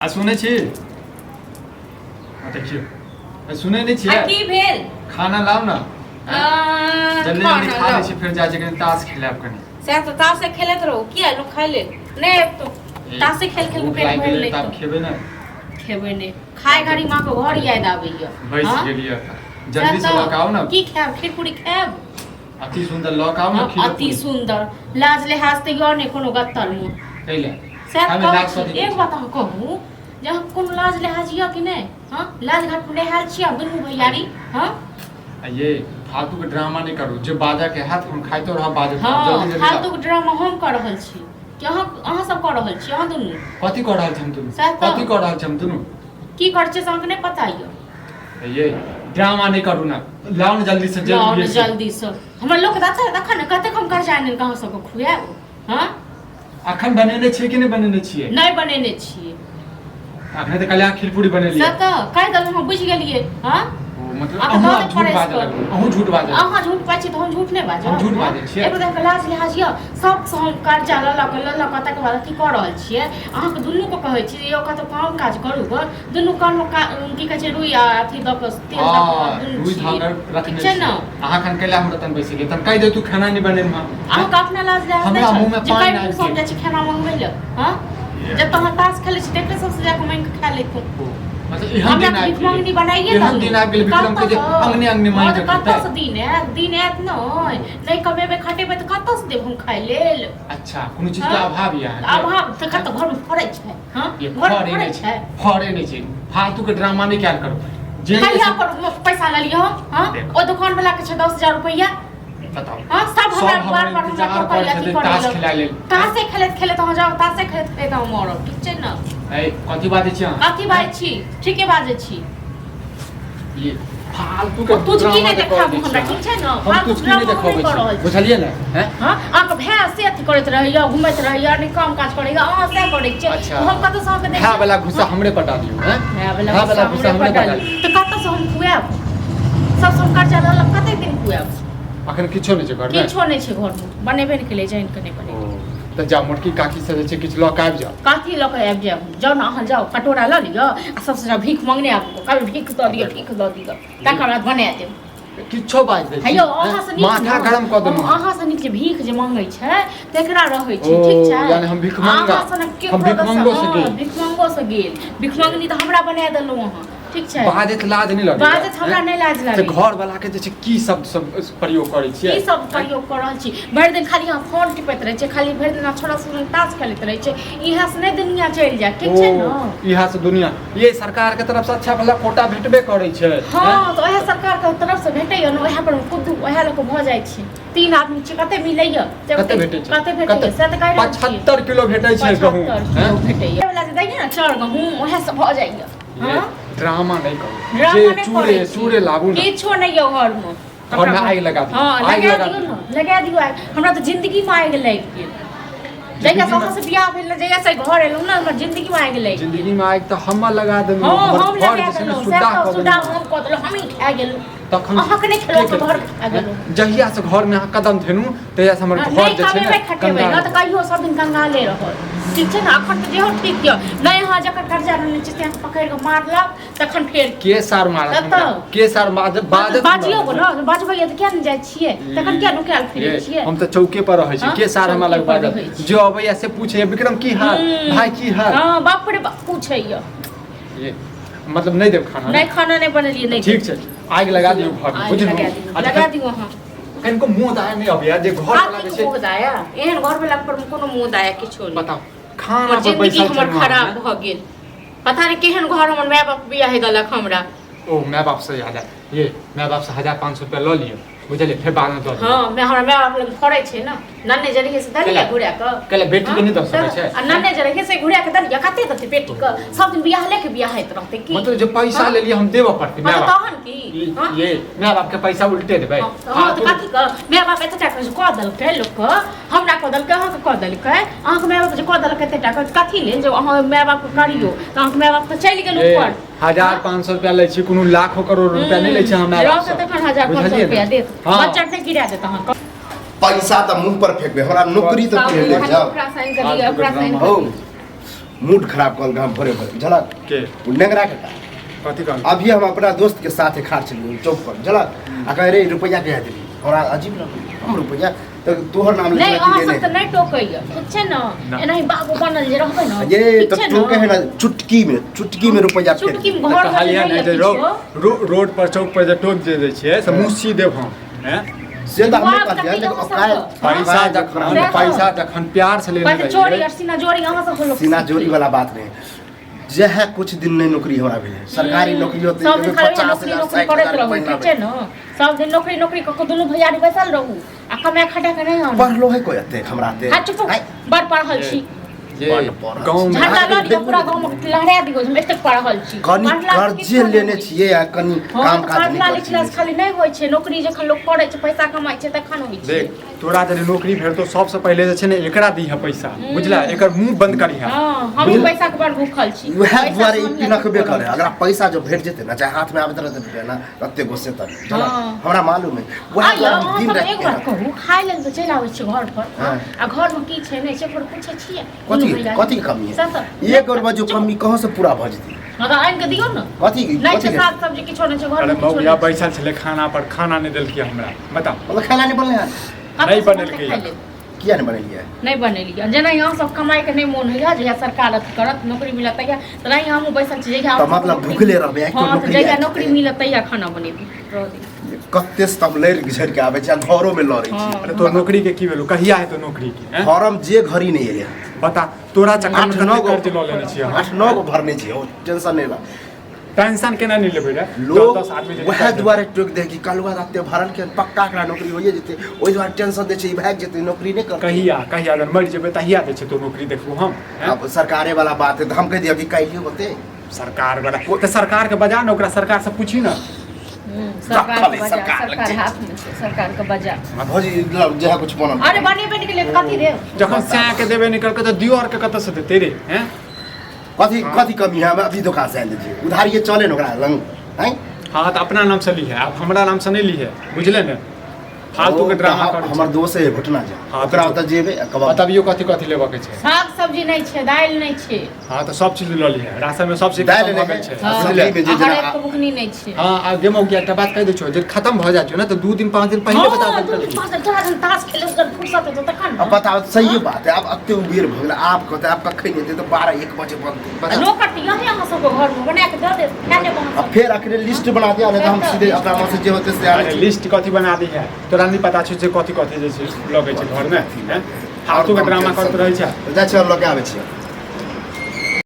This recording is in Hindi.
आ सुने छी देखियो सुने नहीं छियै की भेल खाना लाओ ना जल्दी जल्दी खा लै छी फिर जाके कनी ताश खेलब कनी से तो ताश से खेलत रहो किया लोग खाइ ले नहीं तो ताश से खेल खेल के पेट भर ले तब खेबे ना खेबे ने खाए घड़ी मां को घर याद आबैया बैस गेलियै जल्दी से लकाओ ना की खाब खीर पूरी खाब अति सुंदर लकाओ ना खीर अति सुंदर लाज लिहाज ते यो ने कोनो गत्तर मु कैला से एक बात हम कहूं जहाँ कोनो लाज लिहाज या कि नहीं हां लाज घाट पे हाल छिया दुनू भैयारी हां ये फालतू के ड्रामा नहीं करू जे बाजा के हाथ हम खाइतो रह बाजा जल्दी जल्दी फालतू के ड्रामा हम कर रहल छी कि अहाँ सब कर रहल छी अहाँ दुनू कथि कर रहल छी हम दुनू कथि कर रहल छी हम दुनू की कर छे सबके नहीं पता यो ये ड्रामा नहीं करू ना लाओ ना जल्दी से जल्दी से हमर लोग देखा ना कते हम कर जाने कहां सब को खुआब हां अखन बनेने छियै कि नहीं बनेने छियै नहीं बनेने छियै अखने त कल्या खीर पूरी बनेलियै से त कह दल हम बुझ गेलियै हां मतलब अहूँ झूठ बाजल अहाँ झूठ बाजै त हम झूठ नहीं बाजब हम झूठ बाजै छियै एगो देख लाज लिहाज या सब हम कर्जा ल कत के बाद की कर रहल छियै अहाँ के दुनू को कहै छी यो कत काम काज करू ग दुनू काम की कहै छै रुई अथी द के तेल द के रुई धागर रखने छै ना अहाँ खन कैला हम रतन बैस गेल तन कह दे तू खाना नहीं बनेन हम अहाँ का अपना लाज लिहाज हमरा मुंह में पानी आ सब जाय छै खाना मंगबै ल हां जब तो हम ताश खेले छी देखले सबसे जाके मांग के खा लेथु मतलब इहन दिन आ भिखमंगनी बनाइए इहन दिन आ गेल विक्रम के जे अंगने अंगने मांग के कत से दिन है नहीं कमेबे खटेबे त कत से देब हम खाइ लेल अच्छा कोनो चीज के अभाव या अभाव त कत घर में फरै छै हां घर फरै छै फरै नहीं छै फालतू के ड्रामा नहीं क्या करो जे कहिया पर पैसा ल लियो हां ओ दुकान वाला के छै 10000 रुपया बताओ हां सब हमरा बार हमरा पैसा की कर ताश खेला ले ताश से खेलत हम जाओ ताश से खेलत हम मरो ठीक छै ना ए कथि बाजै छी कथि बाजै छी ठीके बाजै छी ये फालतू के तू की नहीं देखाबू हमरा ठीक छै ना फालतू की नहीं देखाबै छी बुझलियै ना हैं हां आक भै से अथि करैत रहैया घुमैत रहैया नहीं काम काज करैया अहाँ से करै छी हम कत से के देख भै वाला घुसा हमरे पटा दियो हैं भै वाला घुसा हमरे पटा दियो त कत से हम खुआब सब सब कर्जा ल कते दिन खुआब अखन किछो नहीं छै घर में किछो नहीं छै घर में बनेबे नहीं केले जाइन के नहीं बने त जा मोटकी काकी से छै किछ लक आबि जाओ काकी लक आबि जाओ ना अहाँ जाओ कटोरा ल लियो आ सबसे जा भीख मांगने आपको कभी भीख द दियो तकर बाद बना देब किछो बाज दे हेयो अहाँ से माथा गरम क देनु अहाँ से नीचे भीख जे मांगै छै तेकरा रहै छै ठीक छै यानी हम भीख मांगा हम भीख मांगो से गेल भीख मांगनी त हमरा बना देलौ अहाँ ठीक छै बाजत लाज नहीं लगे बाजत हमरा नहीं लाज लागे घर वाला के जे छै की शब्द सब प्रयोग करै छियै की सब प्रयोग कर रहल छी भरि दिन खाली हम फोन टिपैत रहै छै खाली भरि दिन छोड़ा सुन ताश खेलैत रहै छै इहा से नहीं दुनिया चल जाय ठीक छै ना इहा से दुनिया ये सरकार के तरफ से अच्छा भला कोटा भेटबे करै छै हां तो ओहे सरकार के तरफ से भेटैय न ओहे पर खुद ओहे लोग भ जाय छै तीन आदमी छै कते मिलैय कते भेटै छै कते भेटै से त कहि 75 किलो भेटै छै गहूं हैं भेटैय वाला जे दैय न चार गहूं ओहे से भ जाय हां ड्रामा नहीं करो जे चूड़े लागू ना किछो नहीं यो घर में घर में आग लगा दियो हां लगा दियो हमरा तो जिंदगी में आग लग गेल जैसा कहां से बियाह भेल जैसा से घर एलौ ना हमर जिंदगी में आग लग जिंदगी में आग त हम लगा देलौ हम लगा देलौ सुधा हम क देलौ हम ही खा गेल तखन अहाँ के नहीं खेलो तो घर खा गेलौ जहिया से घर में कदम धेनु तहिया से हमर घर जे छै ना खटेबै ना त कहियो सब दिन कंगाले रहल ठीक छै ना अखन त जेहो ठीक य नहीं हां जकर कर्जा रहने छै से पकड़ के मारलक तखन फेर के सार मारत के सार बाजत बाजियो को ना बाजबै त किया नहीं जाय छियै तखन किया नुकाल फिरै छियै हम त चौके पर रहै छी के सार हमरा लग बाजत जो अबैया से पूछे विक्रम की हाल भाई की हाल हां बाप रे बाप पूछै ये मतलब नहीं देब खाना नहीं खाना नहीं बनेलिए नहीं ठीक छै आग लगा दियो घर में बुझलिए लगा दियो हां इनको मुंह दाया नहीं अबैया जे घर वाला जे छै मुंह दाया एहन घर वाला पर कोनो मुंह दाया किछो नहीं बताओ खाना पर पैसा हमर खराब भ गेल पता नहीं केहन घर हमर माय बाप बियाह देलक हमरा ओ माय बाप से याद है ये माय बाप से 1500 रुपया ल लियो बुझलिए फिर बाद में दो हां मैं हमरा माय बाप लग फरै छै ना नन्ने जरिए से दलिया घुरा क कले बेटी के नहीं दो सकै छै आ नन्ने जरिए से घुरा के दलिया कते दते बेटी क सब दिन बियाह लेके बियाह हैत रहते की मतलब जो पैसा ले लिए हम देबो पड़ते माय बाप तहन की ये माय बाप के पैसा उल्टे देबै हां तो कथि क माय बाप एते टाका क देलकै लोक हमरा क देलकै अहाँ के क देलकै अहाँ के माय बाप जे क देलकै एते टाका कथि ले जे अहाँ माय बाप के करियो त अहाँ के माय बाप त चलि गेल ऊपर 1500 रुपया ले छी कोनो लाखों करोड़ रुपया नहीं ले छी हमरा बाप से 1500 रुपया दे बच्चा से गिरा देत अहाँ पैसा त मुंह पर फेंकबे हमरा नौकरी त के ले जाओ ओकरा साइन कर दिया ओकरा साइन कर मूड खराब कल काम भरे भरे झलक के नेंगरा के कथी कहल अभी हम अपना दोस्त के साथ खाड़ चलिए चौक पर झलक आ कहे रे रुपया के देली हमरा अजीब लगे हम रुपया तो तोहर नाम नहीं लिखा अहाँ के सब देने तऽ नहीं टोकैया ठीक छै न एनाही बाबू बनल जे रहबै न ये तो ठीक छै टोके है ना चुटकी में रुपया फेर चुटकी दे। में घर कहलियै में ने जे रोड पर चौक पर जे टोक जे दै छियै से मुँह सी देब हम हैं से तो हमने बाप कह दिया तक देखो नहीं काय पैसा जखन पैसा जखन प्यार से लेने चोरी रहियै और सीना जोड़ी अहाँ सब लोग सीना जोड़ी वाला बात नहीं जे है कुछ दिन नहीं नौकरी हमरा भेले सरकारी नौकरी होते सब दिन खाली 50,000 नौकरी करैत रहू ठीक छै न सब दिन नौकरी क दुनू भैयारी बैसल रहू आ कमाए खटा के नहीं आनू पढ़लो है कोई अते हमरा ते हां चुप बड़ पढ़ल छी गाँव में झंडा लऽ लिअ पूरा गाँव में लहरा दियौ हम एतेक पढ़ल छी कनी कर्जे लेने छियै आ कनी काम काज पढ़ला नहीं लिखला कर से खाली नहीं होइ छै नौकरी जखन लोग करै छै पैसा कमाइ छै तखन होइ छै देख तोरा जे नौकरी भेटतो सबसे पहले जे छै ने एकरा दीह पैसा बुझला एकर मुंह बंद करिहा हां हम पैसा के बड़ भूखल छी वह दुआरे ई नखबे करे अगर पैसा जो भेट जेते ना चाहे हाथ में आबे तरह भेटे ना तत्ते गोसे तक हमरा मालूम है वह दिन रात एक बार कहू खाइ लेल तऽ चलि आबै छै घर पर आ घर में की छै नहि छै पर पूछे छियै कथी के कमी है एक और जो कमी कहां से पूरा भ जेती मतलब आइन के दियौ न कथी नहीं छै साग सब्जी किछो नहीं छै घर अरे में मौगिया बैसल छले खाना पर खाना नहीं देलकै हमरा बता मतलब खाना नहीं बनले है नहीं बनेलकै किया नहीं बनेलिए नहीं बनेलिए जेना यहाँ सब कमाई के नहीं मोन होइया जहिया सरकार अथी करत नौकरी मिलत तहिया त नहीं हमहू बैसल छी जहिया तो मतलब भूखले रहबे एक हां नौकरी जहिया नौकरी मिलत तहिया खाना बनेबी रह दी कत्ते सब लड़ झड़ के आबे छै घरों में लड़ै छी अरे तो नौकरी के की भेलू कहिया है तो नौकरी की हैं फॉर्म जे घड़ी नहीं एले बता तोरा चक्कर में 8-9 कर्ज ल लेने छियै हम 8-9 गो भरने छी ओ टेंशन नहीं ला टेंशन केना नहीं लेबै रे लोग 10 आदमी जे वह दुआरे टोक दे कि कलवा राते भरल के पक्का एकरा नौकरी होइए जेते ओइ दुआरे टेंशन दे छै ई भाग जेते नौकरी नहीं कर कहिया अगर मर जेबै तहिया दे छै तो नौकरी देखबू हम हैं? अब सरकारे वाला बात है तो हम कह दिया कि काल्हियो होते सरकार वाला तो सरकार के बजा ना ओकरा सरकार से पूछी ना सरकार हाथ में छै सरकार के बजा भौजी जे कुछ बनल अरे बनेबे नहीं के लिए कथी रे जखन से के देबे निकल के तो दियो और के कत से देते रे हैं कथी कमी है हम अभी दुकान से आने दीजिए उधारिये चले न ओकरा लंग हैं हाँ तो अपना नाम से ली है आप हमारा नाम से नहीं ली है बुझले ने फालतू के ड्रामा कर हमर दोस्त है घटना जा हाँ, ओकरा तो ओतऽ जेबे कबाब बताबियो कथी कथी लेबा के छै साग सब्जी नहीं छै दाल नहीं छै हाँ तो सब चीज ल ली है राशन में सब चीज दालि खत्म भ नहीं गेल छै है। बुझले में जे हर जेना एक बुकनी नहीं छै हाँ आ गेमो के एकटा बात कह दै छौ जे खत्म भ जाय छै ना तो 2 दिन 5 दिन पहले बता देल ताश खेले कर फुर्सत है तखन अब बताओ सही बात है अब अत्ते उबेर भ गेल आप कहते आप कखै नहीं देते 12-1 बजे बनते नौकर तो यही अहाँ सबके घर में बना के दे दे खा ले वहाँ अब फिर आखिर लिस्ट बना दिया नहीं तो हम सीधे अपना मन से जे होते से अरे लिस्ट कथी बना दी है तोरा नहीं पता छै जे कथी कथी जे छै लगे छै घर में हैं फालतू के ड्रामा करत रहै छै जा छै हम लगे आवे छी